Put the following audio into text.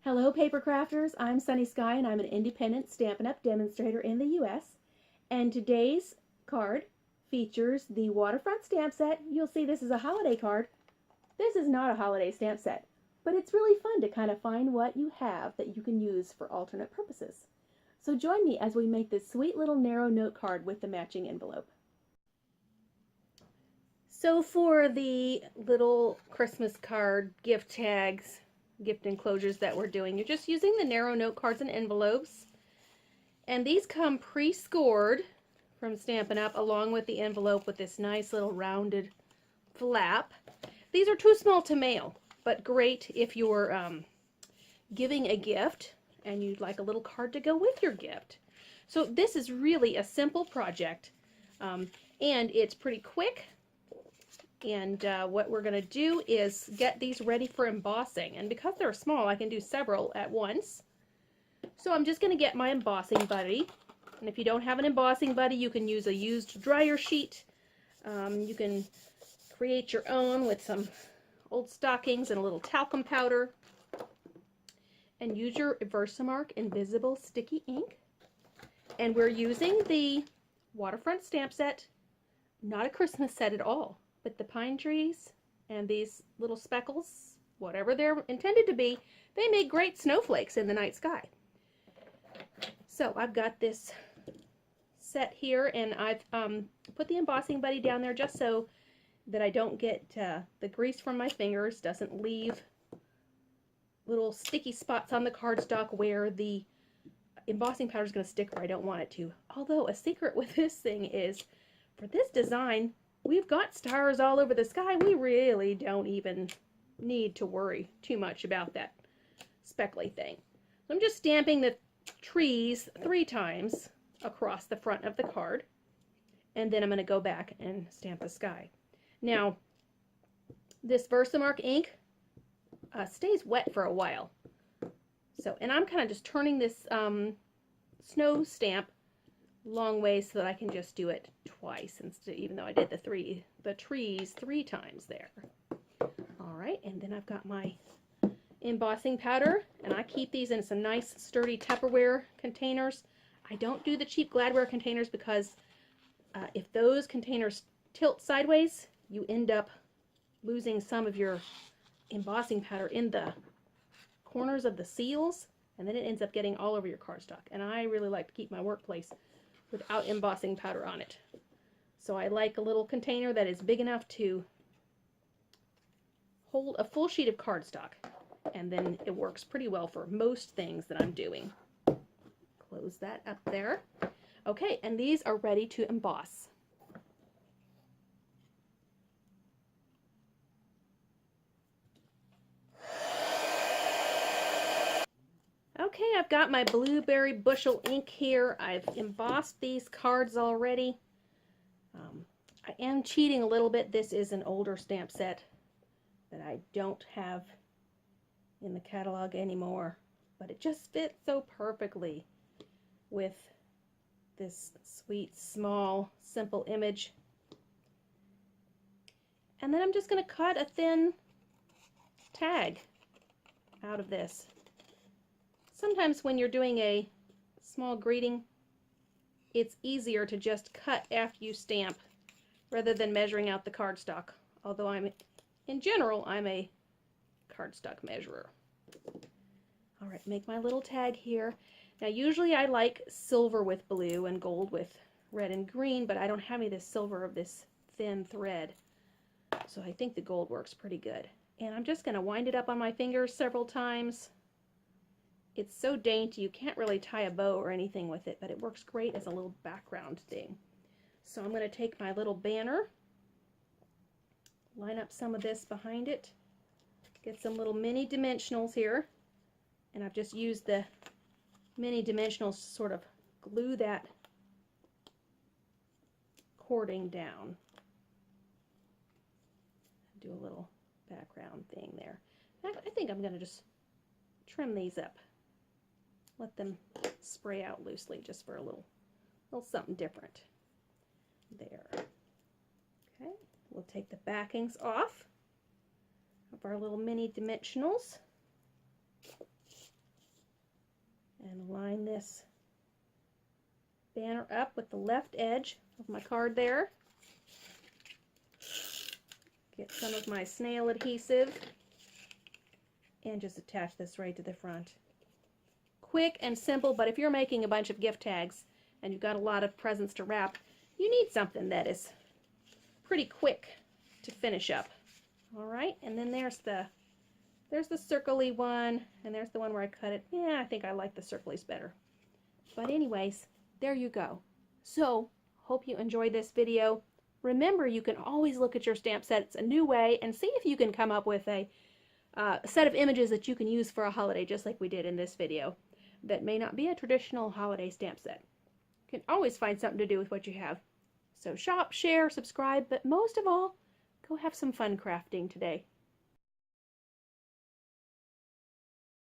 Hello paper crafters, I'm Sunny Sky and I'm an independent Stampin' Up! Demonstrator in the US. And today's card features the Waterfront stamp set. You'll see this is a holiday card. This is not a holiday stamp set, but it's really fun to kind of find what you have that you can use for alternate purposes. So join me as we make this sweet little narrow note card with the matching envelope. So for the little Christmas card gift tags, gift enclosures that we're doing, you're just using the narrow note cards and envelopes, and these come pre-scored from Stampin' Up! Along with the envelope with this nice little rounded flap. These are too small to mail, but great if you're giving a gift and you'd like a little card to go with your gift. So this is really a simple project, and it's pretty quick. And what we're going to do is get these ready for embossing. And because they're small, I can do several at once. So I'm just going to get my embossing buddy. And if you don't have an embossing buddy, you can use a used dryer sheet. You can create your own with some old stockings and a little talcum powder. And use your Versamark Invisible Sticky Ink. And we're using the Waterfront stamp set, not a Christmas set at all. But the pine trees and these little speckles, whatever they're intended to be, they make great snowflakes in the night sky. So I've got this set here, and I've put the embossing buddy down there just so that I don't get the grease from my fingers, doesn't leave little sticky spots on the cardstock where the embossing powder is going to stick where I don't want it to. Although a secret with this thing is, for this design, we've got stars all over the sky. We really don't even need to worry too much about that speckly thing. So I'm just stamping the trees 3 times across the front of the card, and then I'm going to go back and stamp the sky. Now, this Versamark ink stays wet for a while. So, and I'm kind of just turning this snow stamp long way so that I can just do it twice instead, even though I did the trees 3 times there. All right, and then I've got my embossing powder, and I keep these in some nice sturdy Tupperware containers. I don't do the cheap Gladware containers because if those containers tilt sideways, you end up losing some of your embossing powder in the corners of the seals, and then it ends up getting all over your cardstock. And I really like to keep my workplace without embossing powder on it. So I like a little container that is big enough to hold a full sheet of cardstock, and then it works pretty well for most things that I'm doing. Close that up there. Okay, and these are ready to emboss. Okay, I've got my blueberry Bushel ink here. I've embossed these cards already. I am cheating a little bit. This is an older stamp set that I don't have in the catalog anymore, but it just fits so perfectly with this sweet, small, simple image. And then I'm just going to cut a thin tag out of this. Sometimes when you're doing a small greeting, it's easier to just cut after you stamp rather than measuring out the cardstock. Although in general, I'm a cardstock measurer. All right, make my little tag here. Now usually I like silver with blue and gold with red and green, but I don't have any of this silver of this thin thread. So I think the gold works pretty good. And I'm just going to wind it up on my fingers several times. It's so dainty, you can't really tie a bow or anything with it, but it works great as a little background thing. So I'm going to take my little banner, line up some of this behind it, get some little mini dimensionals here, and I've just used the mini dimensionals to sort of glue that cording down. Do a little background thing there. I think I'm going to just trim these up. Let them spray out loosely just for a little something different. There. Okay, we'll take the backings off of our little mini dimensionals. and line this banner up with the left edge of my card there. Get some of my Snail adhesive and just attach this right to the front. Quick and simple, but if you're making a bunch of gift tags and you've got a lot of presents to wrap, you need something that is pretty quick to finish up. Alright, and then there's the circle-y one, and there's the one where I cut it. Yeah, I think I like the circle-ys better. But anyways, there you go. So, hope you enjoyed this video. Remember, you can always look at your stamp sets a new way and see if you can come up with a set of images that you can use for a holiday, just like we did in this video, that may not be a traditional holiday stamp set. You can always find something to do with what you have. So shop, share, subscribe, but most of all, go have some fun crafting today.